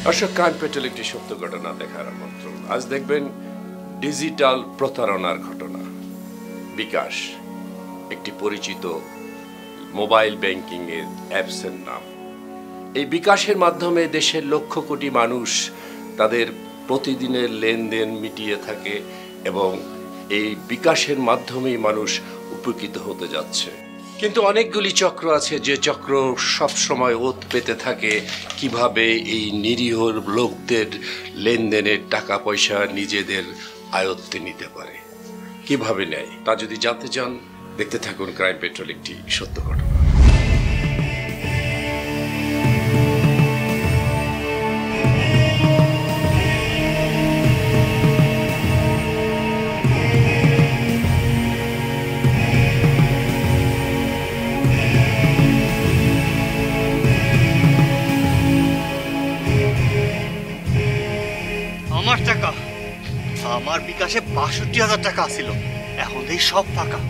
দর্শক, crime petrol একটি সত্য ঘটনা দেখার আমন্ত্রণ। আজ দেখবেন ডিজিটাল প্রতারণার ঘটনা। বিকাশ একটি পরিচিত মোবাইল ব্যাংকিং এর অ্যাপসের নাম। এই বিকাশের মাধ্যমে দেশের লক্ষ কোটি মানুষ তাদের প্রতিদিনের লেনদেন মিটিয়ে থাকে এবং এই বিকাশের মাধ্যমেই মানুষ উপকৃত হতে যাচ্ছে। কিন্তু অনেকগুলি চক্র আছে যে চক্র সবসময় ওত পেতে থাকে কিভাবে এই নিরীহ লোকদের লেনদেনের টাকা পয়সা নিজেদের আয়ত্তে নিতে পারে, কিভাবে নেয়। তা যদি জানতে চান, দেখতে থাকুন ক্রাইম পেট্রোল একটি সত্য ঘটনা। আমার টাকা, আমার বিকাশে ৬২,০০০ টাকা ছিল, এখন এই সব ফাঁকা।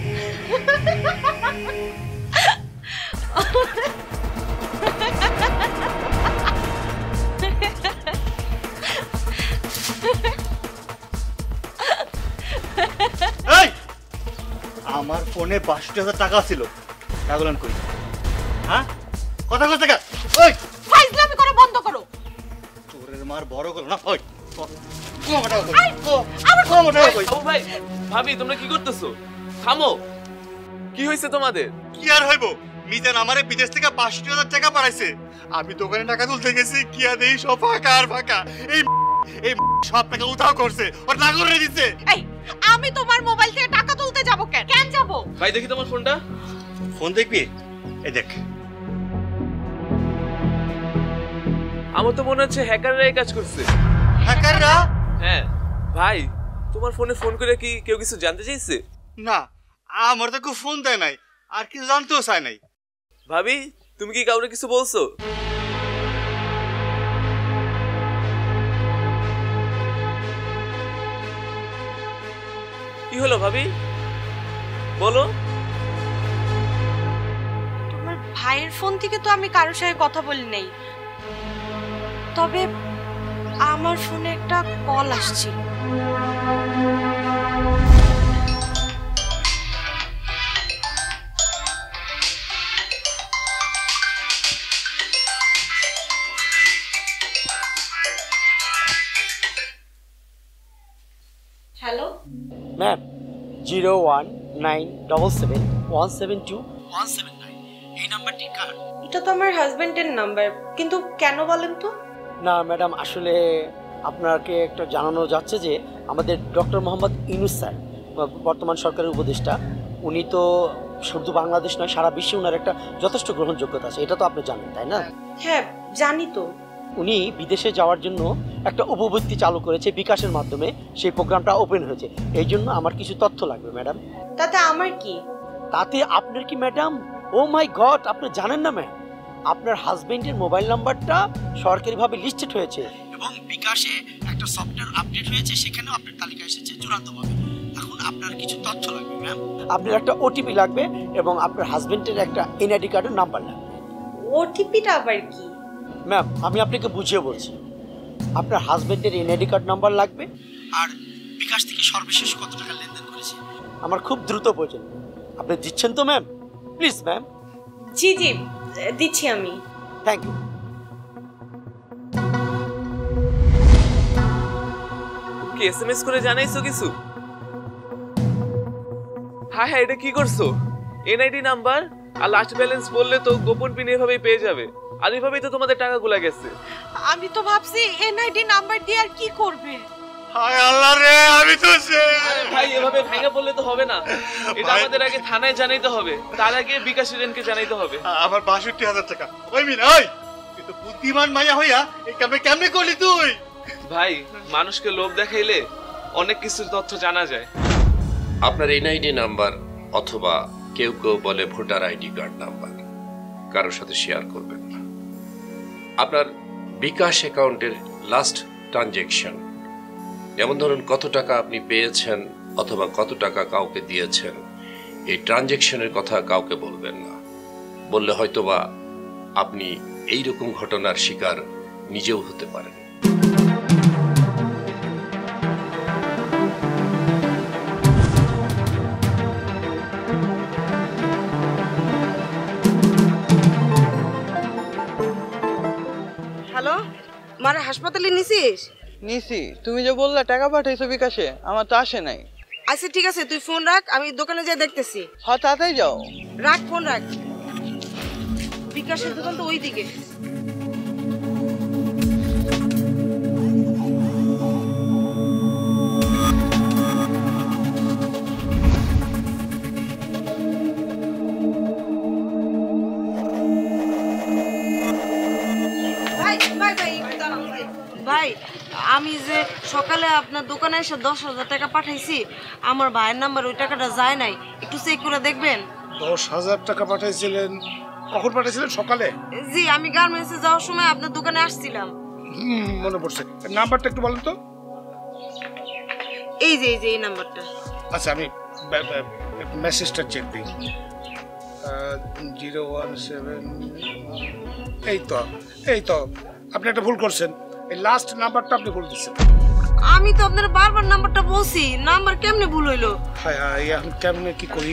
আমার ফোনে ৬২,০০০ টাকা ছিল, টাকা কই? হ্যাঁ, কথা কই টাকা? ওই ফাইজলামি করা বন্ধ করো। চোরের মার বড় করো না। ওই ভাবি, তোমরা কি করতেছো? থামো। কি হয়েছে তোমাদের? কি আর হইব, মিজান আমারে বিদেশ থেকে ৬২,০০০ টাকা পাঠাইছে। আমি দোকানে টাকা তুলতে গেছি, কি আর দেই সব ফাঁকা আর ফাঁকা। এই সব টাকা উধাও করছে, ওর না করে দিছে। এই, আমি তোমার মোবাইল থেকে টাকা তুলতে যাব কেন? কেন যাব? ভাই দেখি তোমার ফোনটা। ফোন দেখবি? এই দেখ। আমার তো মনে হচ্ছে হ্যাকাররা এই কাজ করছে। হ্যাকাররা? হ্যাঁ ভাই, তোমার ফোনে ফোন করে কি কেউ কিছু জানতে চাইছে? না, আমার তো কেউ ফোন দেয় নাই, আর কিছু জানতেও চায় নাই। ভাবি, তুমি কি কাউকে কিছু বলছো? কি হলো ভাবি, বলো। তোমার ভাইয়ের ফোন থেকে তো আমি কারোর সাথে কথা বলি নাই, তবে আমার ফোনে একটা কল আসছিল। হ্যালো ম্যাম, 01977172179 এই নাম্বারটি কার? এটা তো আমার হাজবেন্ডের নাম্বার, কিন্তু কেন বলেন তো? না ম্যাডাম, আসলে আপনাকে একটা জানানো যাচ্ছে যে আমাদের ডক্টর মোহাম্মদ ইউনূস স্যার, বর্তমান সরকারের উপদেষ্টা, উনি তো শুধু বাংলাদেশ নয়, সারা বিশ্বে ওনার একটা যথেষ্ট গ্রহণযোগ্যতা আছে। এটা তো আপনি জানেন, তাই না? হ্যাঁ জানি তো। উনি বিদেশে যাওয়ার জন্য একটা উপবৃত্তি চালু করেছে বিকাশের মাধ্যমে, সেই প্রোগ্রামটা ওপেন হয়েছে। এই জন্য আমার কিছু তথ্য লাগবে ম্যাডাম। তাতে আমার কি? তাতে আপনার কি ম্যাডাম? ও মাই গড, আপনি জানেন না ম্যাম, আপনার হাজবেন্ডের মোবাইল নাম্বারটা সরকারিভাবে লিস্টেড হয়েছে এবং বিকাশে একটা সফটওয়্যার আপডেট হয়েছে, সেখানেও আপনার তালিকা এসেছে চূড়ান্তভাবে। এখন আপনার কিছু তথ্য লাগবে ম্যাম। আপনার একটা ওটিপি লাগবে এবং আপনার হাজবেন্ডের একটা এনআইডি কার্ডের নাম্বার লাগবে। ওটিপিটা আবার কি? ম্যাম, আমি আপনাকে বুঝিয়ে বলছি। আপনার হাজবেন্ডের এনআইডি কার্ড নাম্বার লাগবে আর বিকাশ থেকে সর্বশেষ কত টাকা লেনদেন করেছে। আমার খুব দ্রুত প্রয়োজন, আপনি দিচ্ছেন তো ম্যাম? Please ma'am. জি জি, দিচ্ছি আমি। Thank you. কি এসএমএস করে জানাইছো কিছু? হ্যাঁ হ্যাঁ, এটা কি করছো? এনআইডি নাম্বার আর লাস্ট ব্যালেন্স বললে তো গোপন পিন এভাবেই পেয়ে যাবে, আর এভাবেই তো তোমাদের টাকাগুলো গেছে। আমি তো ভাবছি এনআইডি নাম্বার দিয়ে আর কি করবে। হায় আল্লাহ রে, আমি তো ভাই এভাবে ভেঙে বললে তো হবে না, এটা আমাদের আগে থানায় জানাইতে হবে, তার আগে বিকাশ এজেন্টকে জানাইতে হবে। আমার ৬২,০০০ টাকা। ওই মিন, ওই তুই তো বুদ্ধিমান মাইয়া হইয়া এই কামে কেমনে করলি তুই? ভাই, মানুষকে লোভ দেখাইলে অনেক কিছুর তথ্য জানা যায়। আপনার এনআইডি নাম্বার অথবা কেউ কেউ বলে ভোটার আইডি কার্ড নাম্বার কারোর সাথে শেয়ার করবেন না। আপনার বিকাশ অ্যাকাউন্টের লাস্ট ট্রানজ্যাকশন, যেমন ধরুন কত টাকা আপনি পেয়েছেন অথবা কত টাকা কাউকে দিয়েছেন, এই ট্রানজ্যাকশনের কথা কাউকে বলবেন না। বললে হয়তোবা আপনি এই রকম ঘটনার শিকার নিজেও হতে পারেন। মারে হাসপাতালে নিছিস? নিছি, তুমি যে বললা টাকা পাঠাইছো বিকাশে, আমার তো আসে নাই। আচ্ছা ঠিক আছে, তুই ফোন রাখ, আমি দোকানে যাই দেখতেছি। হ্যাঁ তাড়াতাড়ি যাও। রাখ, ফোন রাখ। বিকাশের দোকান তো ওই দিকে। ভাই, আমি যে সকালে আপনার দোকানে এসে 10,000 টাকা পাঠাইছি, আমার ভাইয়ের নাম্বার ওই টাকাটা যায় নাই, একটু চেক করে দেখবেন। 10,000 টাকা পাঠাইছিলেন? কখন পাঠাইছিলেন? সকালে? জি, আমি গার্মেন্টসে যাওয়ার সময় আপনার দোকানে আসছিলাম। মনে পড়ছে। নাম্বারটা একটু বলেন তো। এই যে এই নাম্বারটা। আচ্ছা, আমি মেসেজটা চেক দিই। 017। এই তো আপনি একটা ভুল করছেন, এই লাস্ট নাম্বারটা আপনি ভুল দিচ্ছেন। আমি তো আপনার বারবার নাম্বারটা বলছি, নাম্বার কেমনে ভুল হইলো? হ্যাঁ, এখন কেমনে কি করি?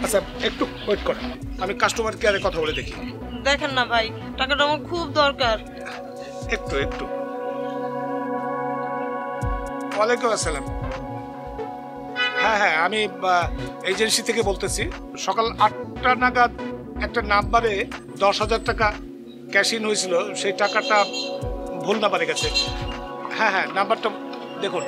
আচ্ছা একটু ওয়েট করেন, আমি কাস্টমার কেয়ারে কথা বলে দেখি। দেখেন না ভাই, টাকাটা আমার খুব দরকার। একটু। ওয়ালাইকুম আসসালাম। হ্যাঁ, আমি এজেন্সি থেকে বলতেছি। সকাল 8টা নাগাদ একটা নাম্বারে 10,000 টাকা ক্যাশ ইন হয়েছিল, সেই টাকাটা ভুল নাম্বারে গেছে। হ্যাঁ, নাম্বারটা দেখুন,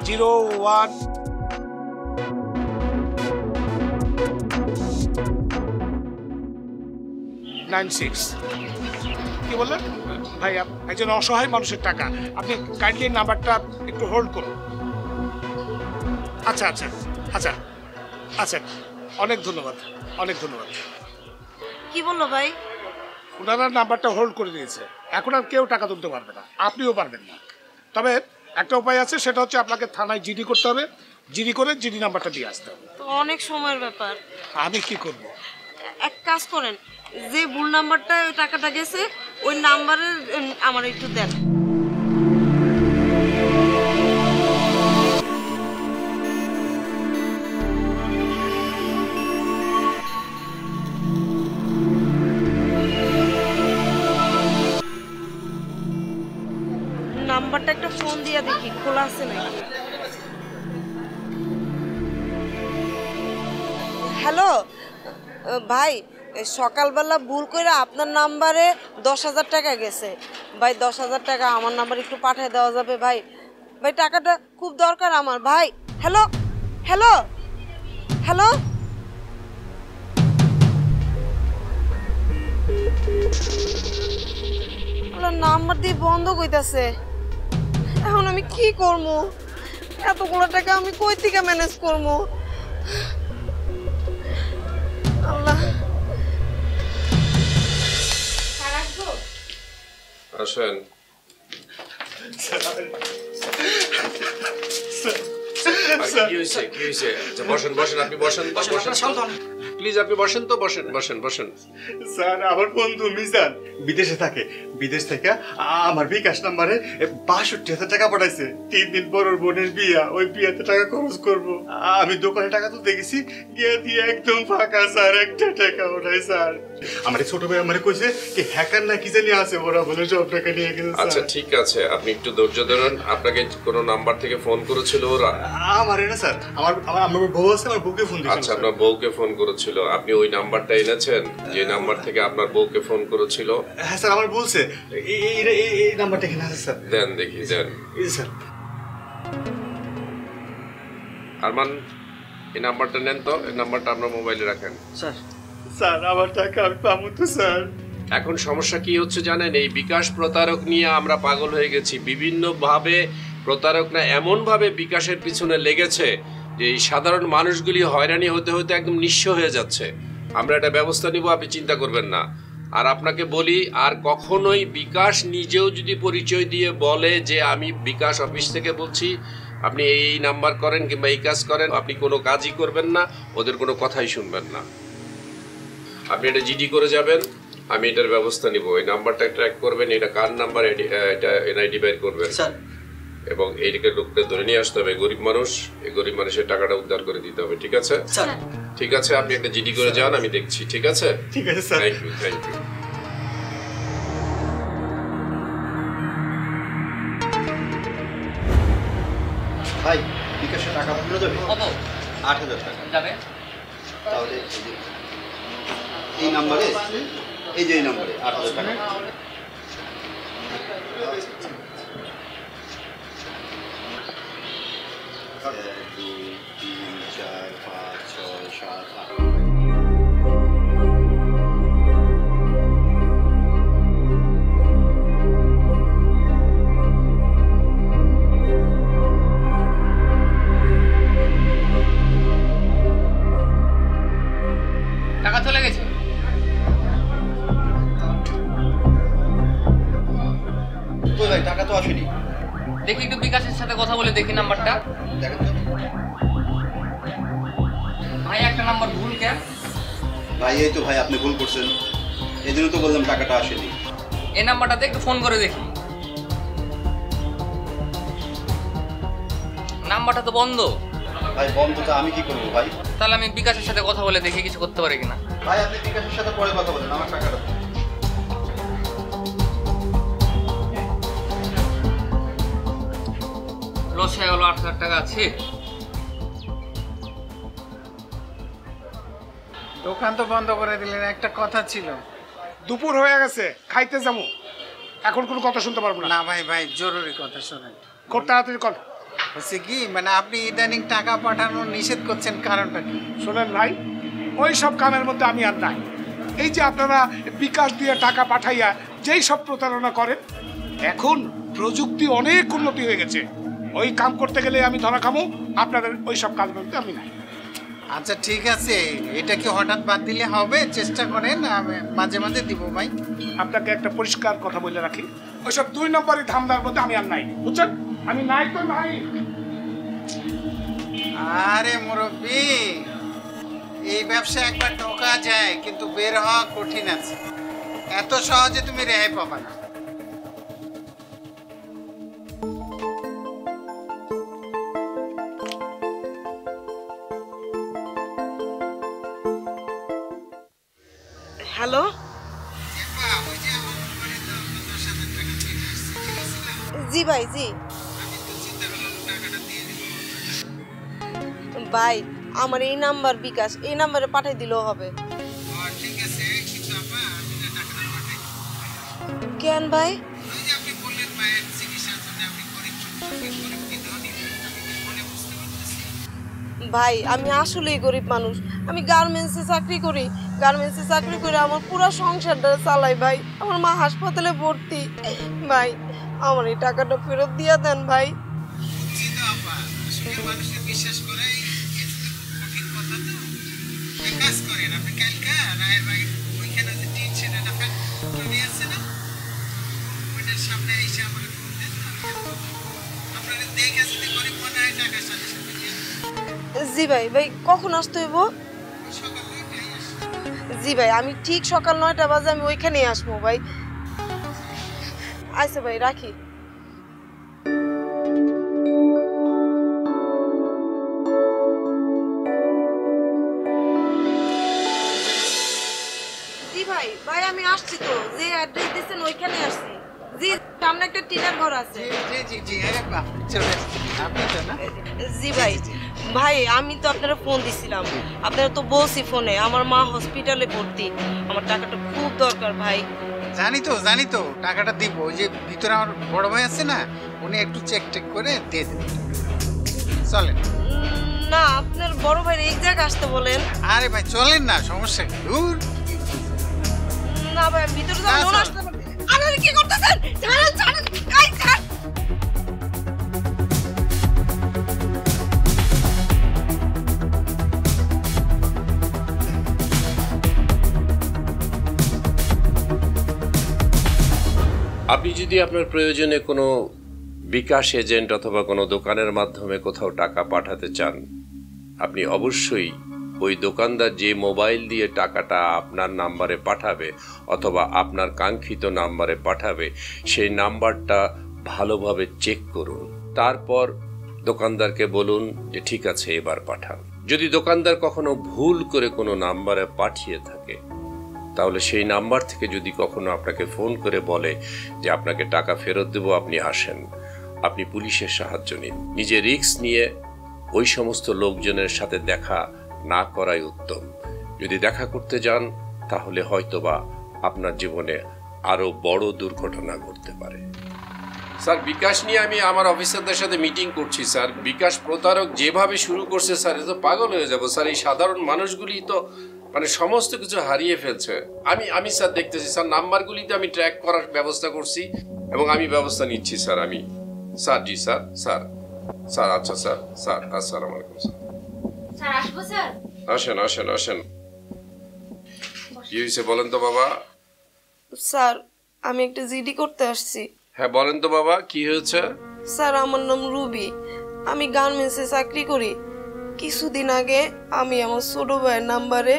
0196। কি বললেন ভাই? একজন অসহায় মানুষের টাকা, আপনি কাইন্ডলি নাম্বারটা একটু হোল্ড করুন। আচ্ছা, অনেক ধন্যবাদ। কি বললো ভাই? ওনারা নাম্বারটা হোল্ড করে দিয়েছে, এখন আর কেউ টাকা তুলতে পারবে না, আপনিও পারবেন না। তবে একটা উপায় আছে, সেটা হচ্ছে আপনাকে থানায় জিডি করতে হবে, জিডি করে জিডি নাম্বারটা দিয়ে আসতে হবে। তো অনেক সময়ের ব্যাপার। আমি কি করব? এক কাজ করেন, যে ভুল নাম্বারটা ওই টাকাটা গেছে, ওই নাম্বারের আমার একটু দেন। নাম্বারটা একটা ফোন দিয়া দেখি খোলা আছে নাকি। হ্যালো ভাই, সকালবেলা ভুল করে আপনার নাম্বারে 10,000 টাকা গেছে ভাই। 10,000 টাকা আমার নাম্বারে একটু পাঠিয়ে দেওয়া যাবে ভাই? টাকাটা খুব দরকার আমার ভাই। হ্যালো, নাম্বার দিয়ে বন্ধ কইতাছে। এখন আমি কি করবো? এতগুলো টাকা আমি কই থেকে ম্যানেজ করবো? আল্লাহ। আসেন। কি হয়েছে? বসেন, আপনি বসেন। প্লিজ আপনি বসেন তো, বসেন। স্যার, আমার বন্ধু মিজান বিদেশে থাকে, বিদেশ থেকে আমার বিকাশ নাম্বারে 62,000 টাকা পাঠাইছে। 3 দিন পর ওর বোনের বিয়া, ওই বিয়াতে টাকা খরচ করব। আমি দোকানে টাকা তুলতে গেছি, গিয়ে দিয়ে একদম ফাঁকা স্যার, একটা টাকাও নাই স্যার। আমার ছোট ভাই আমারে কইছে কি হ্যাকার না কি জানি আছে, ওরা বলে সব টাকা নিয়ে গেছে। আচ্ছা ঠিক আছে, আপনি একটু ধৈর্য ধরুন। আপনাকে কোন নাম্বার থেকে ফোন করেছিল ওরা? আমার না স্যার, আমার বউ আছে, আমার বউকে ফোন দিয়েছে। আচ্ছা, আপনার বউকে ফোন করেছিল, আপনি ওই নাম্বারটা এনেছেন যে নাম্বার থেকে আপনার বউকে ফোন করেছিল? হ্যাঁ স্যার, আমার বলছে এই নাম্বারটা এখানে আছে স্যার। দেন দেখি, দেন। স্যার আরমান, এই নাম্বারটা নেন তো, এই নাম্বারটা আপনার মোবাইলে রাখেন। স্যার আমার টাকা আমি পাবো তো স্যার? এখন সমস্যা কি হচ্ছে জানেন, এই বিকাশ প্রতারক নিয়ে আমরা পাগল হয়ে গেছি। বিভিন্ন ভাবে প্রতারকরা এমন ভাবে বিকাশের পিছনে লেগেছে যে এই সাধারণ মানুষগুলি হয়রানি হতে হতে একদম নিঃস্ব হয়ে যাচ্ছে। আমরা একটা ব্যবস্থা নিব, আপনি চিন্তা করবেন না। আর আপনাকে বলি, আর কখনোই বিকাশ নিজেও যদি পরিচয় দিয়ে বলে যে আমি বিকাশ অফিস থেকে বলছি, আপনি এই নাম্বার করেন কিংবা এই কাজ করেন, আপনি কোনো কাজই করবেন না, ওদের কোনো কথাই শুনবেন না। আপনি এটা জিডি করে যাবেন, আমি এটার ব্যবস্থা নিব। এই নাম্বারটা ট্র্যাক করবেন, এটা কার নাম্বার, এটা এনআইডি বের করবেন এবং এইটাকে লোকটা ধরে নিয়ে আসতে হবে। গরিব মানুষ, এই গরিব মানুষের টাকাটা উদ্ধার করে দিতে হবে। ঠিক আছে? ঠিক আছে, আপনি একটা জিডি করে যান, আমি দেখছি। ঠিক আছে? ঠিক আছে স্যার। Thank you. পাঠানো যাবে? কত? 8,000 টাকা যাবে। তাহলে এই নাম্বারে, এই যে এই নাম্বারে 8,000 টাকা। টাকা চলে গেছে। কই ভাই, টাকা তো আসেনি। দেখি একটু বিকাশের সাথে কথা বলে দেখি নাম্বারটা। দেখেন তো ভাই একটা নাম্বার ভুল কেন? ভাই, এই তো ভাই আপনি ভুল করছেন, এই জন্য তো বললাম টাকাটা আসেনি। এই নাম্বারটাতে একটু ফোন করে দেখি। নাম্বারটা তো বন্ধ। ভাই বন্ধ তো আমি কি করবো ভাই? তাহলে আমি বিকাশের সাথে কথা বলে দেখি কিছু করতে পারি কিনা। ভাই আপনি বিকাশের সাথে পরে কথা বলেন, আমার টাকাটা দিন। লস হয়ে গেল, 8,000 টাকা আছে। দোকান তো বন্ধ করে দিলেন, একটা কথা ছিল। দুপুর হয়ে গেছে, খাইতে যাবো, এখন কোনো কথা শুনতে পারবো না। না ভাই, ভাই জরুরি কথা শোনেন। খুব তাড়াতাড়ি কর। হচ্ছে কি, মানে আপনি ইদানিং টাকা পাঠানো নিষেধ করছেন, কারণটা কি? শোনেন ভাই, ওই সব কামের মধ্যে আমি আর নাই। এই যে আপনারা বিকাশ দিয়ে টাকা পাঠাইয়া যেই সব প্রতারণা করেন, এখন প্রযুক্তি অনেক উন্নতি হয়ে গেছে। ওই কাম করতে গেলে আমি ধরা খামো, আপনাদের ওই সব কাজের মধ্যে আমি নাই। আচ্ছা ঠিক আছে, এটা কি হঠাৎ বাদ দিলে হবে? চেষ্টা করেন, আমি মাঝে মাঝে দিব ভাই। আপনাকে একটা পরিষ্কার কথা বলে রাখি, ওইসব 2 নম্বরের ধান্দার মধ্যে আমি আর নাই, বুঝছেন? আমি নাই তো নাই। আরে মুরব্বি, এই ব্যবসা একবার ঢোকা যায়, কিন্তু বের হওয়া কঠিন আছে। এত সহজে তুমি রেহাই পাবা না। হ্যালো, জি ভাই, জি ভাই, আমার এই নাম্বার বিকাশ, এই নাম্বারে পাঠিয়ে দিলেও হবে। কেন ভাই? ভাই আমি আসলেই গরিব মানুষ, আমি গার্মেন্টসে চাকরি করি। গার্মেন্টসে চাকরি করে আমার পুরো সংসারটা চালাই ভাই। আমার মা হাসপাতালে ভর্তি। ভাই আমার এই টাকাটা ফেরত দিয়ে দেন ভাই। বিশ্বাস করে কঠিন কথা তো, এক কাজ করেন, আপনি কালকে রায়ের ভাই ওইখানে যে টিন ছেড়ে একটা ফ্যাক্টরি আছে না, ওইটার সামনে এসে আমার ফোন দেন। আপনারা দেখে যদি গরিব মনে হয় টাকা সাথে সাথে দিয়ে। জি ভাই, ভাই কখন আসতে হইব? জি ভাই, আমি ঠিক সকাল 9টা বাজে আমি ওইখানেই আসবো ভাই। আচ্ছা ভাই, রাখি। জি ভাই, ভাই আমি আসছি তো, যে অ্যাড্রেস দিয়েছেন ওইখানে আসছি। জি, সামনে একটা টিনের ঘর আছে। জি জি জি, আরে বাহ, চলে আসছি। আপনি তো না? জি ভাই, ভাই আমি তো আপনারা ফোন দিছিলাম, আপনারা তো বলছি ফোনে আমার মা হসপিটালে ভর্তি, আমার টাকাটা খুব দরকার ভাই। জানি তো টাকাটা দিব। ওই যে ভিতরে আমার বড় ভাই আছে না, উনি একটু চেক টেক করে দিয়ে দেবেন। চলেন। না, আপনার বড় ভাই এই জায়গায় আসতে বলেন। আরে ভাই চলেন না, সমস্যা কি? দূর। না ভাই, ভিতরে যাবো না, আসতে পারবে। আরে কি করতেছেন? ছাড়েন ছাড়েন, কাই ছাড়। আপনি যদি আপনার প্রয়োজনে কোনো বিকাশ এজেন্ট অথবা কোনো দোকানের মাধ্যমে কোথাও টাকা পাঠাতে চান, আপনি অবশ্যই ওই দোকানদার যে মোবাইল দিয়ে টাকাটা আপনার নাম্বারে পাঠাবে অথবা আপনার কাঙ্ক্ষিত নাম্বারে পাঠাবে, সেই নাম্বারটা ভালোভাবে চেক করুন। তারপর দোকানদারকে বলুন যে ঠিক আছে এবার পাঠান। যদি দোকানদার কখনো ভুল করে কোনো নাম্বারে পাঠিয়ে থাকে, তাহলে সেই নাম্বার থেকে যদি কখনো আপনাকে ফোন করে বলে যে আপনাকে টাকা ফেরত দেব, আপনি আসেন, আপনি পুলিশের সাহায্য নিন, নিজে রিস্ক নিয়ে ওই সমস্ত লোকজনের সাথে দেখা না করাই উত্তম। যদি দেখা করতে যান তাহলে হয়তোবা আপনার জীবনে আরো বড় দুর্ঘটনা ঘটতে পারে। স্যার, বিকাশ নিয়ে আমি আমার অফিসারদের সাথে মিটিং করছি স্যার। বিকাশ প্রতারক যেভাবে শুরু করছে স্যার, এ তো পাগল হয়ে যাব স্যার। এই সাধারণ মানুষগুলি তো মানে সমস্ত কিছু হারিয়ে ফেলছে। আমি স্যার দেখতেছি স্যার, নাম্বারগুলিতে আমি ট্র্যাক করার ব্যবস্থা করছি এবং আমি ব্যবস্থা নিচ্ছি স্যার। স্যার জি স্যার স্যার স্যার আচ্ছা স্যার স্যার আসসালামু আলাইকুম স্যার। আসবো স্যার? আসেন আসেন আসেন। কি হয়েছে বলেন তো বাবা? স্যার, আমি একটা জিডি করতে আসছি। হ্যাঁ বলেন তো বাবা, কি হয়েছে? স্যার, আমার নাম রুবি, আমি গার্মেন্টসে চাকরি করি। কিছুদিন আগে আমি আমার ছোট ভাইয়ের নাম্বারে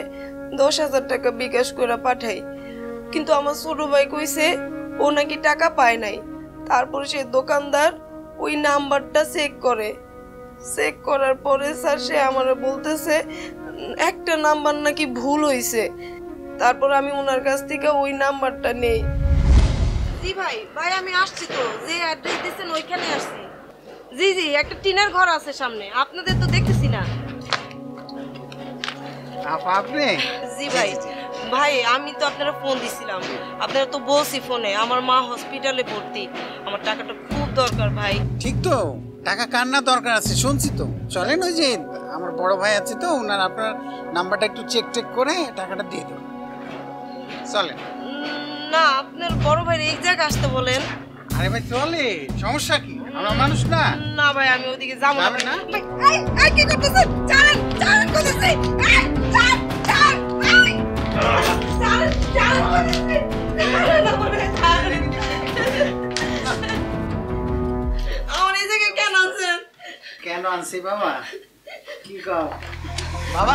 10,000 টাকা বিকাশ করে পাঠাই, কিন্তু আমার ছোট ভাই কইছে ও নাকি টাকা পায় নাই। তারপরে সে দোকানদার ওই নাম্বারটা চেক করার পরে স্যার সে আমারে বলতেছে একটা নাম্বার নাকি ভুল হইছে। তারপর আমি ওনার কাছ থেকে ওই নাম্বারটা নেই। জি ভাই, আমি আসছি তো, যে অ্যাড্রেস দিয়েছেন ওইখানে আসছি। জি জি, একটা টিনের ঘর আছে সামনে, আপনাদের তো দেখতেছি না। আপনি? জি ভাই, ভাই আমি তো আপনারা ফোন দিছিলাম, আপনারা তো বলছি ফোনে আমার মা হসপিটালে ভর্তি, আমার টাকাটা খুব দরকার ভাই। ঠিক তো, টাকা কার না দরকার আছে শুনছি তো। চলেন, ওই যে আমার বড় ভাই আছে তো, ওনার আপনার নাম্বারটা একটু চেক করে টাকাটা দিয়ে দেবো। চলেন। না, আপনার বড় ভাই এই জায়গায় আসতে বলেন। আরে ভাই চলে, সমস্যা কি? আমরা মানুষ না? না ভাই, আমি ওদিকে যাবো না। না ভাই কি করতেছেন? চালান চালান করতেছে। চালান চালান ভাই, চালান চালান করতেছে। আমার এই জায়গায় কেন আনছেন? কেন আনছি বাবা? কি কও বাবা?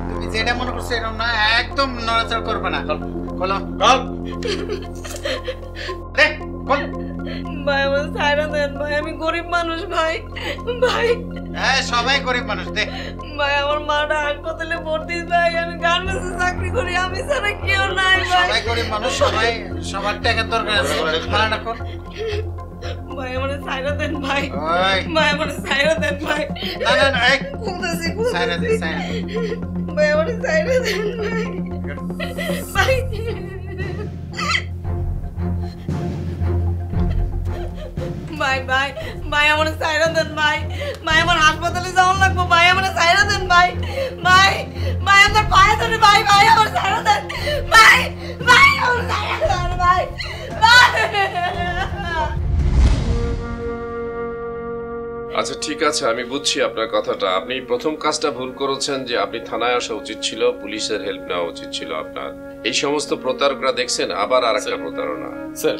তুমি যেটা মনে করছো এরকম না, একদম নড়াচড়া করবে না। বলো ভাই, আমার ছাইরা দেন ভাই, আমি গরিব মানুষ ভাই। ভাই হ্যাঁ, সবাই গরিব মানুষ। দেখ ভাই, আমার মাটা হাসপাতালে ভর্তি ভাই, আমি গার্মেন্টসে চাকরি করি, আমি ছাড়া কেউ নাই ভাই। সবাই গরিব মানুষ, সবার টাকার দরকার আছে। মানা কর ভাই, আমার ছাইরা দেন ভাই। ওই ভাই, আমার ছাইরা দেন ভাই। না না না, এই কুলতেছি ছাইরা দে, ছাইরা দে। ভাই, আমার ছাইরা দেন ভাই। ভাই ভাই ভাই ভাই, আমার ছাইরা দেন ভাই। ভাই, আমার হাসপাতালে যাওয়ার লাগবো ভাই, আমার ছাইরা দেন ভাই। ভাই ভাই, আমার পায়ে ধরে ভাই। ভাই, আমার ছাইরা দেন ভাই। ভাই, আমার ছাইরা দেন ভাই। আচ্ছা ঠিক আছে, আমি বুঝছি আপনার কথাটা। আপনি প্রথম কাজটা ভুল করেছেন যে আপনি থানায় আসা উচিত ছিল, পুলিশের হেল্প নেওয়া উচিত ছিল আপনার। এই সমস্ত প্রতারকরা দেখছেন আবার আরেকটা প্রতারণা। স্যার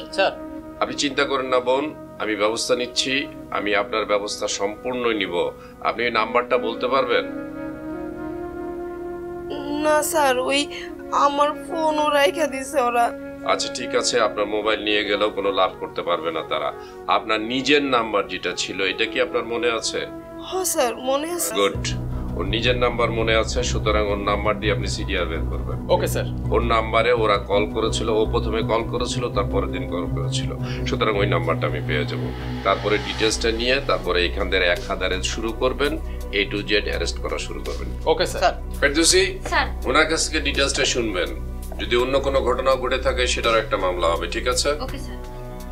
আপনি চিন্তা করেন না বোন, আমি ব্যবস্থা নিচ্ছি, আমি আপনার ব্যবস্থা সম্পূর্ণই নিব। আপনি ওই নাম্বারটা বলতে পারবেন? না স্যার, ওই আমার ফোনও রাইখা দিছে ওরা। আচ্ছা ঠিক আছে, আপনার মোবাইল নিয়ে গেলেও কোনো লাভ করতে পারবে না তারা। আপনার নিজের নাম্বার যেটা ছিল, এটা কি আপনার মনে আছে? হ্যাঁ স্যার, মনে আছে। গুড, ওর নিজের নাম্বার মনে আছে, সুতরাং ওর নাম্বার দিয়ে আপনি সিডিআর বের করবেন। Okay sir. ওর নাম্বারে ওরা কল করেছিল, ও প্রথমে কল করেছিল, তারপরের দিন কল করেছিল, সুতরাং ওই নাম্বারটা আমি পেয়ে যাব। তারপরে ডিটেলসটা নিয়ে তারপরে এখান থেকে 1000 শুরু করবেন, A to Z অ্যারেস্ট করা শুরু করবেন। Okay sir. ফেরদৌসি স্যার, ওনার কাছ থেকে ডিটেলসটা শুনবেন। যদি অন্য কোনো ঘটনা ঘটে থাকে সেটার একটা মামলা হবে, ঠিক আছে? Okay sir.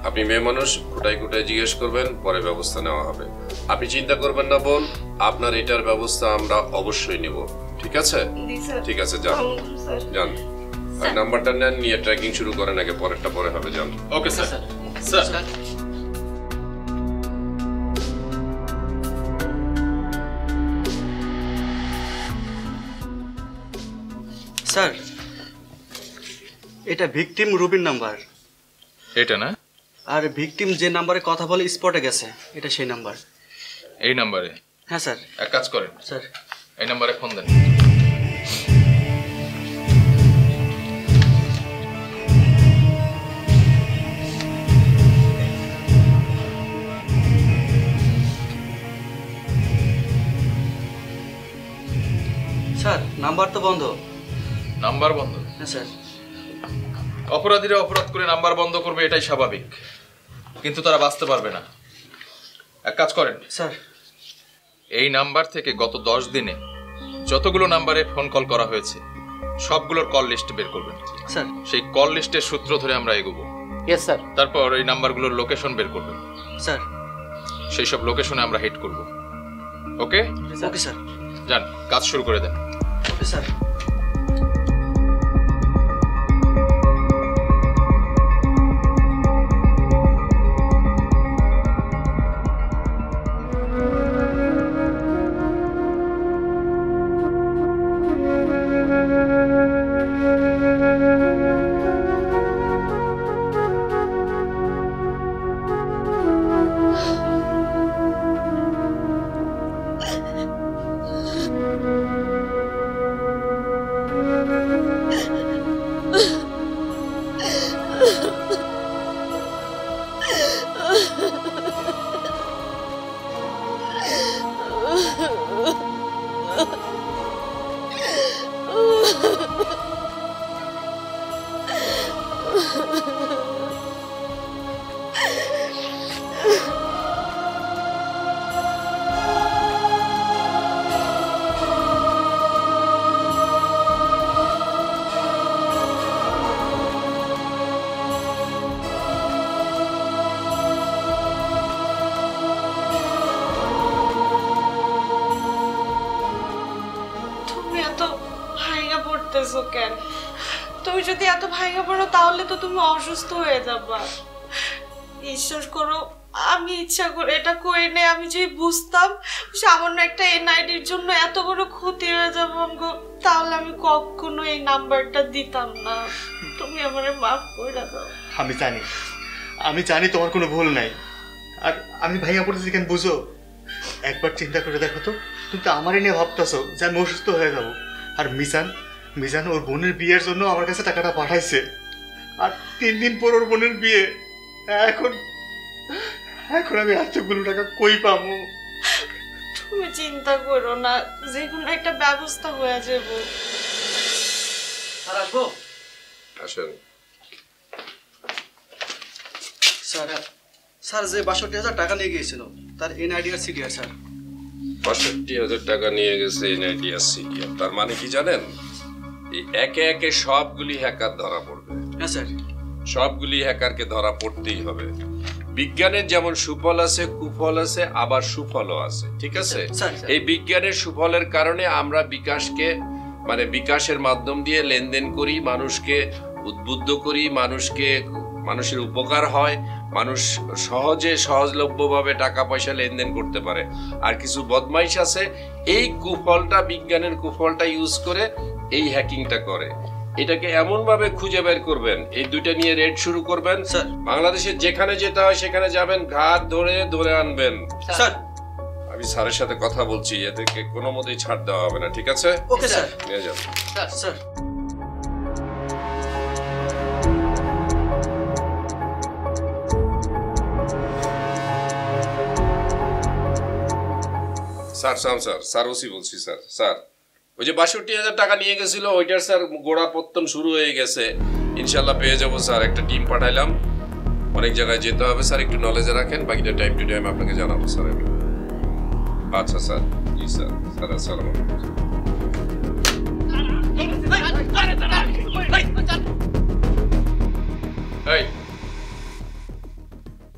আপনি মেয়ে মানুষ, কোটায় কোটায় জিজ্ঞেস করবেন, পরে ব্যবস্থা নেওয়া হবে। আপনি চিন্তা করবেন না বোন, আপনার এটার ব্যবস্থা আমরা অবশ্যই নিব, ঠিক আছে? ঠিক আছে, যান যান, আর নাম্বারটা নেন, নিয়ে ট্র্যাকিং শুরু করেন, আগে পরেরটা পরে হবে, যান। Okay sir. স্যার স্যার, এটা ভিকটিম রুবির নাম্বার। এটা না? আর ভিকটিম যে নাম্বারে কথা বলে স্পটে গেছে, এটা সেই নাম্বার। এই নাম্বারে? হ্যাঁ স্যার। এক কাজ করেন স্যার, এই নাম্বারে ফোন দেন। স্যার নাম্বার তো বন্ধ। নাম্বার বন্ধ? হ্যাঁ স্যার। অপরাধীরা অপরাধ করে নাম্বার বন্ধ করবে, এটাই স্বাভাবিক, কিন্তু তারা বাঁচতে পারবে না। এক কাজ করেন স্যার, এই নাম্বার থেকে গত 10 দিনে যতগুলো নাম্বারে ফোন কল করা হয়েছে সবগুলোর কল লিস্ট বের করবেন। স্যার সেই কল লিস্টের সূত্র ধরে আমরা এগোবো। Yes sir. তারপর এই নাম্বারগুলোর লোকেশন বের করবেন। স্যার সেই সব লোকেশনে আমরা হিট করব। ওকে ওকে স্যার। যান, কাজ শুরু করে দেন। Okay sir. কেন? তুমি যদি এত ভাঙা পড়ো তাহলে তো তুমি অসুস্থ হয়ে যাবা। বিশ্বাস করো, আমি ইচ্ছা করে এটা করি নাই। আমি যদি বুঝতাম সামান্য একটা এনআইডির জন্য এত বড় ক্ষতি হয়ে যাবে আমগো, তাহলে আমি কখনো এই নাম্বারটা দিতাম না। তুমি আমারে মাফ করে দাও। আমি জানি তোমার কোনো ভুল নাই, আর আমি ভাইয়া পড়েছি কেন বুঝো? একবার চিন্তা করে দেখো তো, তুমি তো আমারই নিয়ে ভাবতেছো যে আমি অসুস্থ হয়ে যাবো। আর মিজান ওর বোনের বিয়ের জন্য আমার কাছে টাকাটা পাঠাইছে, আর 3 দিন পর ওর বোনের বিয়ে। এখন আমি এতগুলো টাকা কই পাবো? তুমি চিন্তা করো না, যে কোনো একটা ব্যবস্থা হয়ে যাবে। স্যার আসবো? আসেন। স্যার যে 62,000 টাকা নিয়ে গিয়েছিল তার এনআইডি আর সিডিআর স্যার। 62,000 টাকা নিয়ে গেছে এনআইডি আর সিডিআর। তার মানে কি জানেন? এই একে একে সবগুলি হ্যাকার ধরা পড়বে। হ্যাঁ স্যার। সবগুলি হ্যাকারকে ধরা পড়তেই হবে। বিজ্ঞানের যেমন সুফল আছে, কুফল আছে, আবার সুফলও আছে, ঠিক আছে? এই বিজ্ঞানের সুফলের কারণে আমরা বিকাশের মাধ্যম দিয়ে লেনদেন করি, মানুষকে উদ্বুদ্ধ করি, মানুষের উপকার হয়, মানুষ সহজলভ্যভাবে টাকা পয়সা লেনদেন করতে পারে। আর কিছু বদমাইশ আছে এই বিজ্ঞানের কুফলটা ইউজ করে এই হ্যাকিংটা করে। এটাকে এমন ভাবে খুঁজে বের করবেন, এই দুইটা নিয়ে রেড শুরু করবেন। বাংলাদেশে যেখানে যেতে হয় সেখানে যাবেন, ঘাট ধরে আনবেন। স্যার আমি স্যারের সাথে কথা বলছি, এদেরকে কোনো মতেই ছাড় দেওয়া হবে না, ঠিক আছে? Okay sir. নিয়ে যান। স্যার স্যার ওসি বলছি। স্যার ওই যে 62,000 টাকা নিয়ে গেছিল, ওইটার স্যার গোড়া পত্তন শুরু হয়ে গেছে। ইনশাল্লাহ পেয়ে যাবো স্যার। একটা টিম পাঠাইলাম, অনেক জায়গায় যেতে হবে স্যার, একটু নলেজে রাখেন। বাকিটা টাইম টু টাইম আপনাকে জানাবো স্যার। আচ্ছা স্যার। জি স্যার। স্যার আসসালামু আলাইকুম।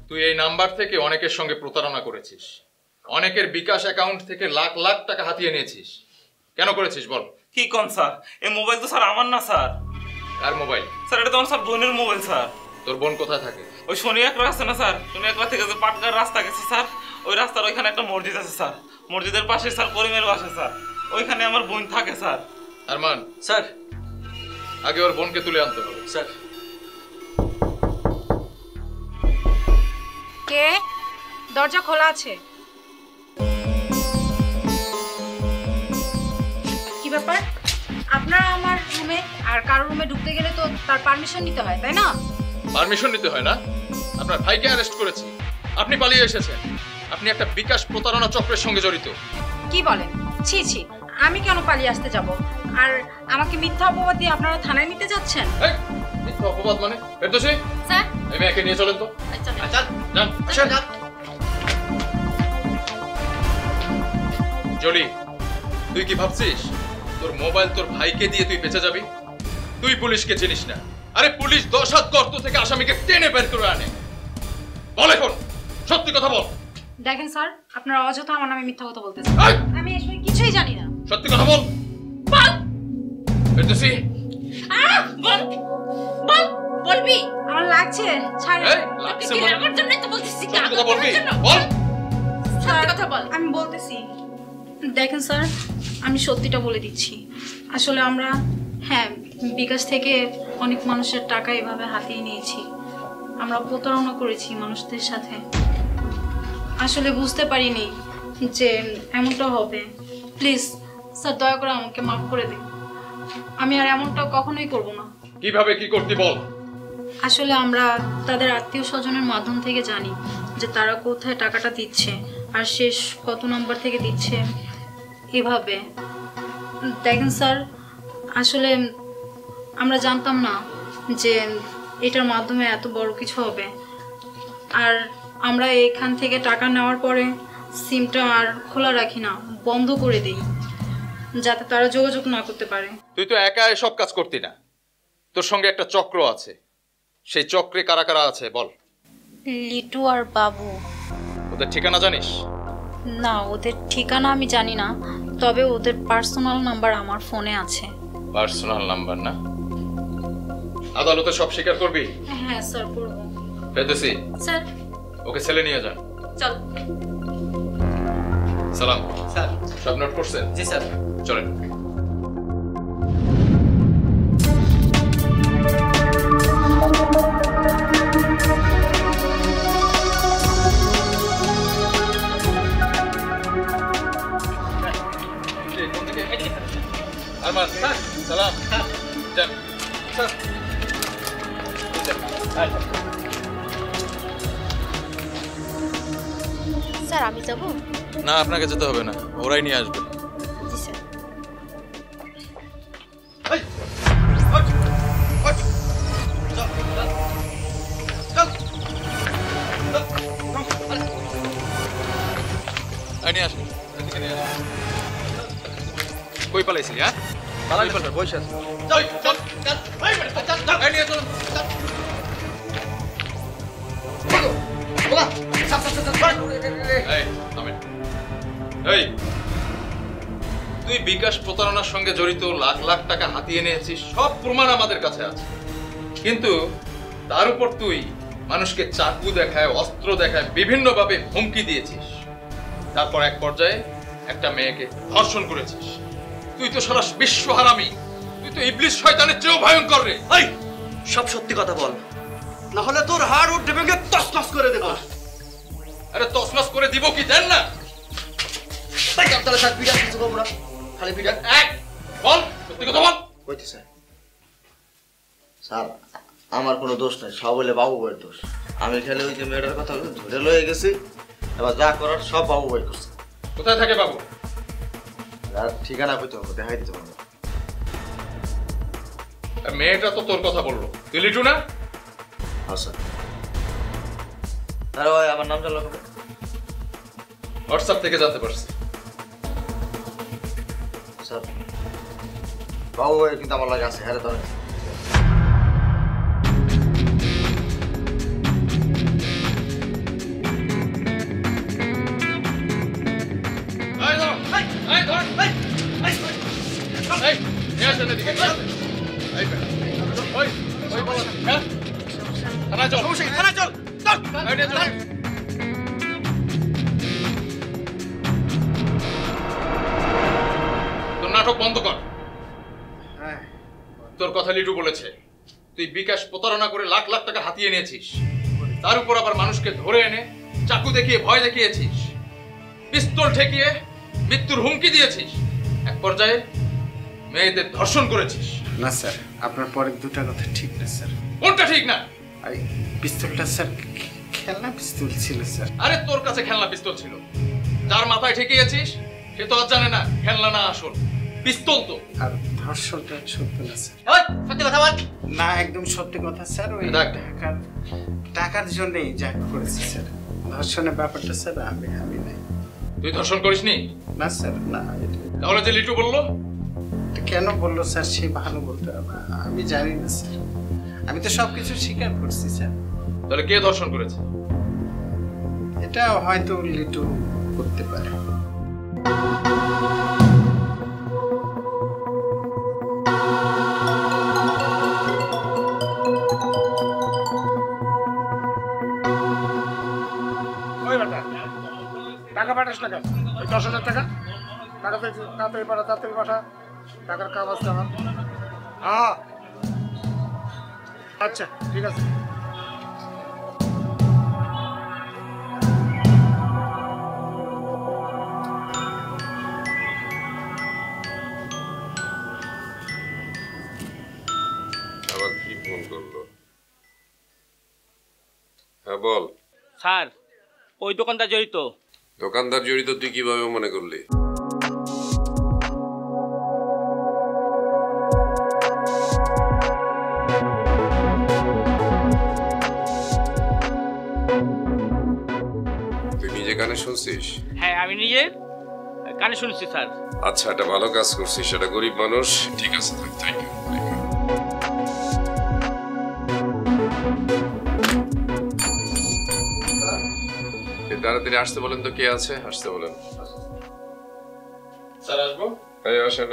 তুই এই নাম্বার থেকে অনেকের সঙ্গে প্রতারণা করেছিস, অনেকের বিকাশ অ্যাকাউন্ট থেকে লাখ লাখ টাকা হাতিয়ে নিয়েছিস। কেন করেছিস বল? কি কোন স্যার? এই মোবাইল তো স্যার আমার না স্যার। আর মোবাইল? স্যার এটা তো আমার স্যার বোনের মোবাইল স্যার। তোর বোন কোথায় থাকে? ওই শনি একরা আছে না স্যার, শনি একরা থেকে যে পাটকার রাস্তা গেছে স্যার, ওই রাস্তার ওইখানে একটা মসজিদ আছে স্যার, মসজিদের পাশে স্যার করিমের বাসা স্যার, ওইখানে আমার বোন থাকে স্যার। আরমান স্যার, আগে ওর বোনকে তুলে আনতে হবে। স্যার। কে? দরজা খোলা আছে। কি ব্যাপার? আপনারা আমার রুমে, আর কারোর রুমে ঢুকতে গেলে তো তার পারমিশন নিতে হয়, তাই না? পারমিশন নিতে হয় না? আপনার ভাইকে অ্যারেস্ট করেছি, আপনি পালিয়ে এসেছেন। আপনি একটা বিকাশ প্রতারণা চক্রের সঙ্গে জড়িত। কি বলেন? ছি ছি, আমি কেন পালিয়ে আসতে যাব? আর আমাকে মিথ্যা অপবাদ দিয়ে আপনারা থানায় নিতে যাচ্ছেন? মিথ্যা অপবাদ মানে? ফেরদৌসী স্যার, এই মেয়েকে নিয়ে চলেন তো। আচ্ছা যান। যান। জলি, তুই কি ভাবছিস তোর মোবাইল তোর ভাইকে দিয়ে তুই বেঁচে যাবি? তুই পুলিশকে চিনিস না। আরে পুলিশ 10 হাত গর্ত থেকে আসামিকে টেনে বের করে আনে। বল এখন, সত্যি কথা বল। দেখেন স্যার, আপনারা অযথা আমার নামে মিথ্যা কথা বলতেছেন। আমি এসব কিছুই জানি না। সত্যি কথা বল। বল। বেরতেছি। বল বল, বলবি? আমার লাগছে, ছাড়। এই লাগছে বল। আমার জন্য তো বলতেছি, সত্যি কথা বলবি? বল। সত্যি কথা বল। আমি বলতেছি। দেখেন স্যার, আমি সত্যিটা বলে দিচ্ছি। আসলে আমরা বিকাশ থেকে অনেক মানুষের টাকা এভাবে হাতিয়ে নিয়েছি। আমরা প্রতারণা করেছি মানুষদের সাথে। আসলে বুঝতে পারিনি যে এমনটা হবে। প্লিজ স্যার, দয়া করে আমাকে মাফ করে দিন। আমি আর এমনটা কখনোই করব না। কিভাবে কি করতে বল। আসলে আমরা তাদের আত্মীয় স্বজনের মাধ্যম থেকে জানি যে তারা কোথায় টাকাটা দিচ্ছে আর শেষ কত নাম্বার থেকে দিচ্ছে। এভাবে দেখেন স্যার, আসলে আমরা জানতাম না যে এটার মাধ্যমে এত বড় কিছু হবে। আর আমরা এখান থেকে টাকা নেওয়ার পরে সিমটা আর খোলা রাখি না, বন্ধ করে দিই, যাতে তারা যোগাযোগ না করতে পারে। তুই তো একা সব কাজ করতি না, তোর সঙ্গে একটা চক্র আছে। সেই চক্রে কারা কারা আছে বল। লিটু আর বাবু। ওদের ঠিকানা জানিস? না, ওদের ঠিকানা আমি জানি না, তবে ওদের পার্সোনাল নাম্বার আমার ফোনে আছে। পার্সোনাল নাম্বার না? আদালতে সব স্বীকার করবি? হ্যাঁ স্যার, করব। ফেরদৌসি স্যার, ওকে ছেলে নিয়ে যান। চল। সালাম স্যার। সব নোট করছেন? জি স্যার। চলেন। আরমান স্যার, সালাম। যান স্যার। স্যার, আমি যাব? না, আপনাকে যেতে হবে না, ওরাই নিয়ে আসবে। জি স্যার। নিয়ে আসুন। কই পালাইছিলি? হ্যাঁ, পালাই পালাই বসে আছে। চল চল চল, এই নিয়ে চল। এই থামেন। এই তুই বিকাশ প্রতারণার সঙ্গে জড়িত লাখ লাখ টাকা হাতিয়ে নিয়েছিস, সব প্রমাণ আমাদের কাছে আছে। কিন্তু তার উপর তুই মানুষকে চাকু দেখায়, অস্ত্র দেখায়, বিভিন্নভাবে হুমকি দিয়েছিস। তারপর এক পর্যায়ে একটা মেয়েকে ধর্ষণ করেছিস। তুই তো সারা বিশ্ব হারামি, তুই তো ইবলিশ শয়তানের চেয়েও ভয়ঙ্কর রে। এই সব সত্যি কথা বল, না হলে তোর হাড় উঠে ভেঙে তছনছ করে দেব। আরে তছনছ করে দিব কি, দেন না। তাই আপনারা স্যার বিড়াল কিছু বলবো না, খালি বিড়াল। এক বল, সত্যি কথা বল। কইতে স্যার, স্যার আমার কোনো দোষ নাই, সব হলে বাবু ভাইয়ের দোষ। আমি খালি ওই যে মেয়েটার কথা ধরে লয়ে গেছি, এবার যা করার সব বাবু ভাই করছে। কোথায় থাকে বাবু? আর ঠিকানা কইতে হবে, দেখাই দিতে পারবো। মেয়েটা তো তোর কথা বললো, তুই লিটু না? হ্যাঁ স্যার। আরে ভাই, আমার নাম জানলো কবে? হোয়াটসঅ্যাপ থেকে জানতে পারছি। স্যার বাবু ভাই কিন্তু আমার লাগে আছে, হ্যাঁ ধরেন। তোর নাটক বন্ধ কর। তোর কথা লিটু বলেছে তুই বিকাশ প্রতারণা করে লাখ লাখ টাকা হাতিয়ে নিয়েছিস, তার উপর আবার মানুষকে ধরে এনে চাকু দেখিয়ে ভয় দেখিয়েছিস, পিস্তল ঠেকিয়ে মৃত্যুর হুমকি দিয়েছিস, এক পর্যায়ে মেয়েদের ধর্ষণ করেছিস। না স্যার, আপনার পরের দুটা কথা ঠিক না স্যার। কোনটা ঠিক না? পিস্তলটা স্যার খেলনা পিস্তল ছিল স্যার। আরে তোর কাছে খেলনা পিস্তল ছিল, যার মাথায় ঠেকিয়েছিস সে তো আর জানে না খেলনা না আসল পিস্তল। তো আর ধর্ষণটা সত্য না স্যার। সত্যি কথা বল। না, একদম সত্যি কথা স্যার। ওই টাকার জন্যই যা করেছি স্যার। ধর্ষণের ব্যাপারটা স্যার আমি নাই। তুই ধর্ষণ করিসনি? না স্যার, না। তাহলে যে লিটু বললো? কেন বললো স্যার সে ভালো বলতে হবে, আমি জানি না স্যার। আমি তো সবকিছু স্বীকার করছি স্যার। তাহলে কে ধর্ষণ করেছে? এটা হয়তো লিটু করতে পারে। টাকা পাঠাস না কেন? 10,000 টাকা তাড়াতাড়ি পাঠা। টাকার কাজ আছে আমার। হ্যাঁ আচ্ছা ঠিক আছে। আবার কি ফোন করলো? হ্যাঁ বল। স্যার ওই দোকানদার জড়িত। দোকানদার জড়িত তুই কিভাবে মনে করলি? তুই নিজে কানে শুনছিস? হ্যাঁ আমি নিজে কানে শুনছি স্যার। আচ্ছা, এটা ভালো কাজ করছিস, সেটা গরিব মানুষ। ঠিক আছে, থ্যাংক ইউ। তাড়াতাড়ি আসতে বলেন তো, কে আছে? আসতে বলেন। স্যার আসবো? আসেন।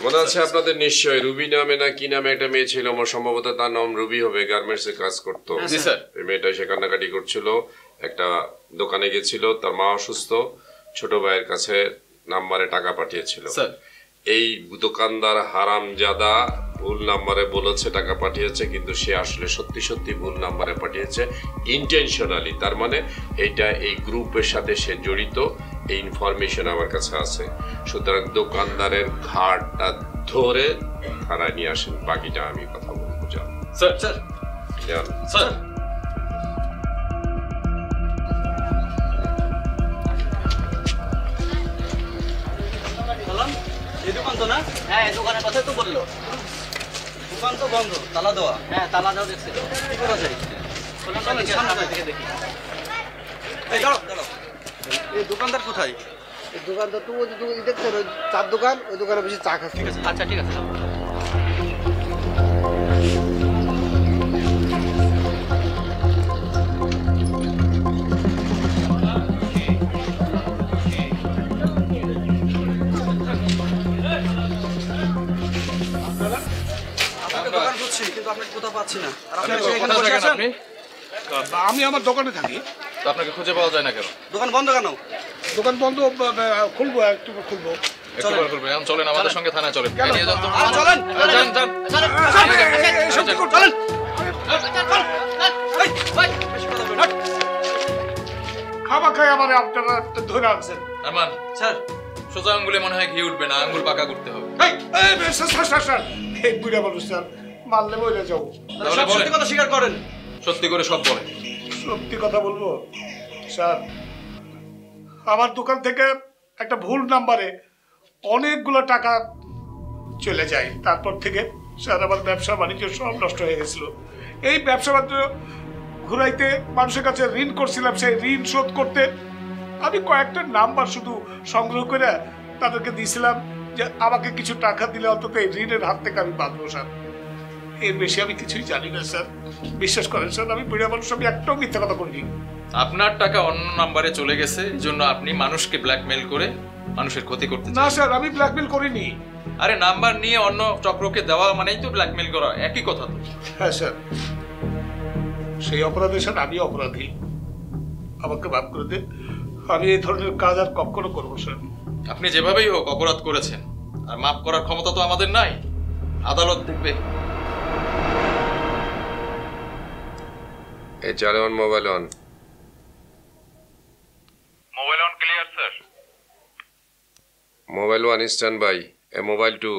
মনে আছে আপনাদের নিশ্চয় রুবি নামে না কি নামে একটা মেয়ে ছিল, আমার সম্ভবত তার নাম রুবি হবে, গার্মেন্টস এ কাজ করতো। জি স্যার। এই মেয়েটা সে কান্নাকাটি করছিল, একটা দোকানে গেছিল, তার মা অসুস্থ, ছোট ভাইয়ের কাছে নাম্বারে টাকা পাঠিয়েছিল। স্যার এই দোকানদার হারামজাদা ভুল নাম্বারে বলেছে টাকা পাঠিয়েছে, কিন্তু সে আসলে সত্যি ভুল নাম্বারে পাঠিয়েছে ইন্টেনশনালি। তার মানে এটা এই গ্রুপের সাথে সে জড়িত, এই ইনফরমেশন আমার কাছে আছে। সুতরাং দোকানদারের ঘাটটা ধরে থানায় নিয়ে আসেন, বাকিটা আমি কথা বলবো। যান স্যার। যান স্যার। এই দোকান তো না? হ্যাঁ এই দোকানের কথাই তো বললো। দোকান তো বন্ধ, তালা দেওয়া। হ্যাঁ তালা দেওয়া দেখছিল। কি করা যায়? সামনে থেকে দেখি। এই দাঁড়াও। এই দোকানদার কোথায়? এই দোকানদার তো ওই দেখছেন, ওই চার দোকান, ওই দোকানে বেশি চা খাচ্ছে। ঠিক আছে, আচ্ছা ঠিক আছে। দোকান খুঁজছি কিন্তু আপনাকে কোথাও পাচ্ছি না। আর আপনি এখানে বসে আছেন? আমি আমার দোকানে থাকি। তো আপনাকে খুঁজে পাওয়া যায় না কেন? দোকান বন্ধ কেন? দোকান বন্ধ, খুলবো একটু খুলবো। এখন চলেন আমাদের সঙ্গে থানায় চলেন। খাবা খাই আমার আপনারা ধরে আনছেন। আরমান স্যার, সোজা আঙ্গুলে মনে হয় ঘি উঠবে না, আঙ্গুল পাকা করতে হবে। এই বুড়া মানুষ স্যার, মারলে বলে যাবো। সত্যি কথা স্বীকার করেন। সত্যি করে সব বলেন। সত্যি কথা বলবো স্যার, আমার দোকান থেকে একটা ভুল নাম্বারে অনেকগুলো টাকা চলে যায়। তারপর থেকে স্যার আমার ব্যবসা বাণিজ্য সব নষ্ট হয়ে গেছিল। এই ব্যবসা বাণিজ্য ঘুরাইতে মানুষের কাছে ঋণ করছিলাম, সেই ঋণ শোধ করতে আমি কয়েকটা নাম্বার শুধু সংগ্রহ করে তাদেরকে দিয়েছিলাম যে আমাকে কিছু টাকা দিলে অন্তত এই ঋণের হাত থেকে আমি বাঁচবো স্যার। এর বেশি আমি কিছুই জানি না স্যার, বিশ্বাস করেন স্যার। আমি বুড়া মানুষ, আমি একটাও মিথ্যা কথা বলিনি। আপনার টাকা অন্য নাম্বারে চলে গেছে, এজন্য আপনি মানুষকে ব্ল্যাকমেল করে মানুষের ক্ষতি করতে না স্যার, আমি ব্ল্যাকমেল করিনি। আরে নাম্বার নিয়ে অন্য চক্রকে দেওয়া মানেই তো ব্ল্যাকমেল করা, একই কথা তো। হ্যাঁ স্যার, সেই অপরাধের সাথে আমি অপরাধী, আমাকে মাফ করে দেন। আমি এই ধরনের কাজ আর কখনো করবো স্যার। আপনি যেভাবেই হোক অপরাধ করেছেন, আর মাফ করার ক্ষমতা তো আমাদের নাই, আদালত দেখবে। এই চালে on, mobile on. Mobile on, clear sir. Mobile 1 stand by. Mobile 2।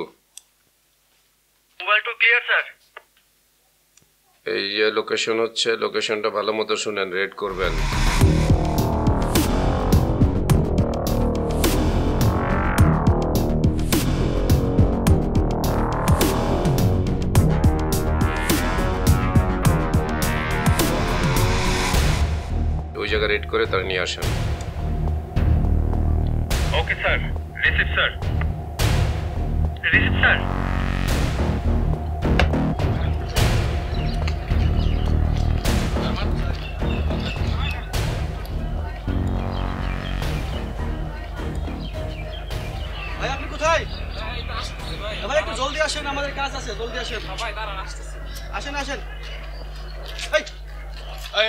Mobile 2 clear sir. এই যে লোকেশন হচ্ছে, লোকেশনটা ভালো মতো শুনেন, রেড করবেন। ওই জায়গায় রেড করে তারা নিয়ে আসেন। Okay sir, receive sir, receive sir. ভাই আপনি কোথায়? ভাই একটু জলদি আসেন, আমাদের কাজ আছে, জলদি আসেন। ভাই দাঁড়ান, আসতেছি। আসেন আসেন।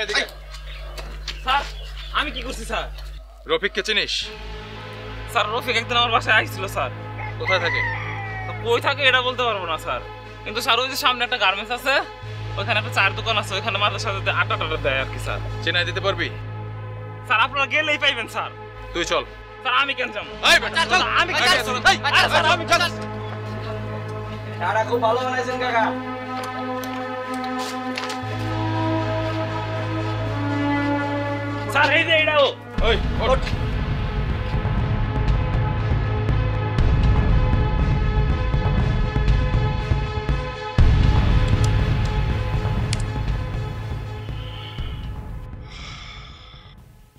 এদিকে। স্যার আমি কি করছি স্যার? রফিককে চিনিস? স্যার রফিক একদিন আমার বাসায় আসছিল স্যার। কোথায় থাকে? কই থাকে এটা বলতে পারবো না স্যার, কিন্তু স্যার ওই যে সামনে একটা গার্মেন্টস আছে, ওইখানে একটা চায়ের দোকান আছে, ওইখানে মাঝে সাথে আটা টাটা দেয় আর কি স্যার। চেনাই দিতে পারবি? স্যার আপনারা গেলেই পাইবেন স্যার। তুই চল। স্যার আমি কেন যাবো? আমি খুব ভালো বানাইছেন কাকা। স্যার এই যে এটাও। ওই ওঠ।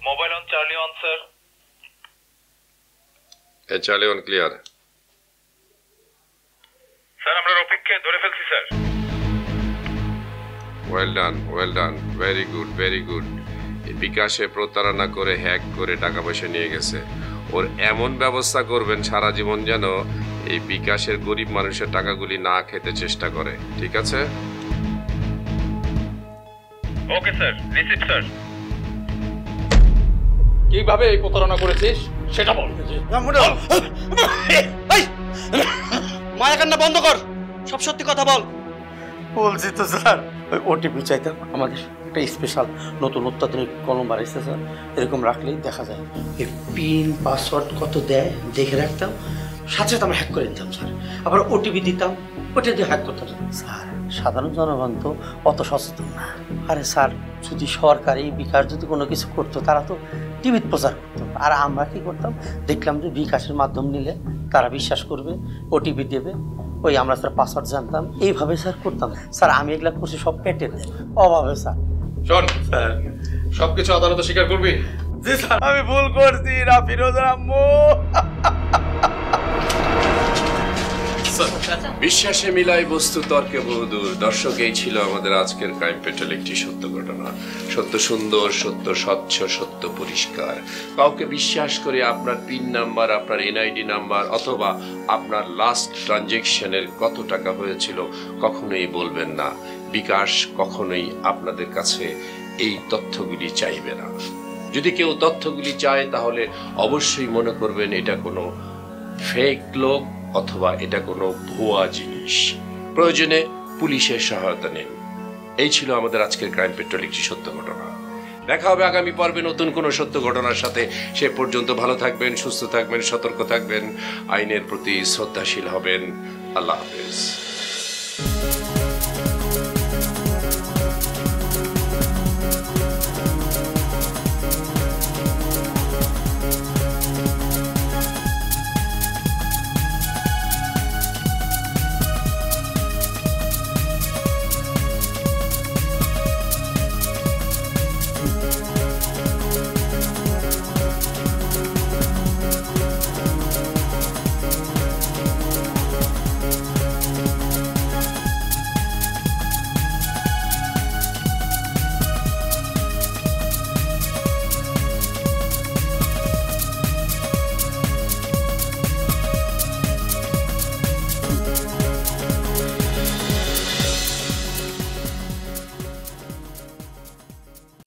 Mobile on, Charlie on sir. Charlie on, clear. Sir আমরা রফিককে ধরে ফেলছি sir. Well done, well done, very good, very good. বিকাশে প্রতারণা করে হ্যাক করে টাকা পয়সা নিয়ে গেছে। ওর এমন ব্যবস্থা করবেন সারা জীবন যেন এই বিকাশের গরিব মানুষের টাকাগুলি না খেতে চেষ্টা করে, ঠিক আছে? Okay sir, receive sir. কিভাবে এই প্রতারণা করেছিস সেটা বল। মায়া কান্না বন্ধ কর, সব সত্যি কথা বল। বলছি তো স্যার। ওই ওটিপি চাইতাম, আমাদের একটা স্পেশাল নতুন অত্যাধুনিক কলম বাড়াইছে স্যার, এরকম রাখলেই দেখা যায়। এই পিন পাসওয়ার্ড কত দেয় দেখে রাখতাম, সাথে সাথে আমরা হ্যাক করে নিতাম স্যার। আবার ওটিপি দিতাম, ওটা দিয়ে হ্যাক করতাম স্যার। সাধারণ জনগণ তো অত সচেতন না। আরে স্যার যদি সরকারি বিকাশ যদি কোনো কিছু করতো তারা তো টিভিতে প্রচার করতো, আর আমরা কি করতাম দেখলাম যে বিকাশের মাধ্যম নিলে তারা বিশ্বাস করবে, ওটিপি দেবে, ওই আমরা স্যার পাসওয়ার্ড জানতাম, এইভাবে স্যার করতাম স্যার। আমি এগুলা করছি সব পেটের অভাবে স্যার। শোন স্যার, সবকিছু আদালতে স্বীকার করবি? জি স্যার আমি ভুল করছি, রাফিরোজের আম্মু। বিশ্বাসে মিলাই বস্তু তর্কে বহুদূর। দর্শক, এই ছিল আমাদের আজকের ক্রাইম পেট্রোল, একটি সত্য ঘটনা। সত্য সুন্দর, সত্য স্বচ্ছ, সত্য পরিষ্কার। কাউকে বিশ্বাস করে আপনার পিন নাম্বার, আপনার এনআইডি নাম্বার অথবা আপনার লাস্ট ট্রানজেকশনের কত টাকা হয়েছিল কখনোই বলবেন না। বিকাশ কখনোই আপনাদের কাছে এই তথ্যগুলি চাইবে না। যদি কেউ তথ্যগুলি চায় তাহলে অবশ্যই মনে করবেন এটা কোনো ফেক লোক অথবা এটা কোনো ভুয়া জিনিস। প্রয়োজনে পুলিশের সহায়তা নিন। এই ছিল আমাদের আজকের ক্রাইম পেট্রোল, একটি সত্য ঘটনা। দেখা হবে আগামী পর্বে নতুন কোনো সত্য ঘটনার সাথে। সে পর্যন্ত ভালো থাকবেন, সুস্থ থাকবেন, সতর্ক থাকবেন, আইনের প্রতি শ্রদ্ধাশীল হবেন। আল্লাহ হাফেজ।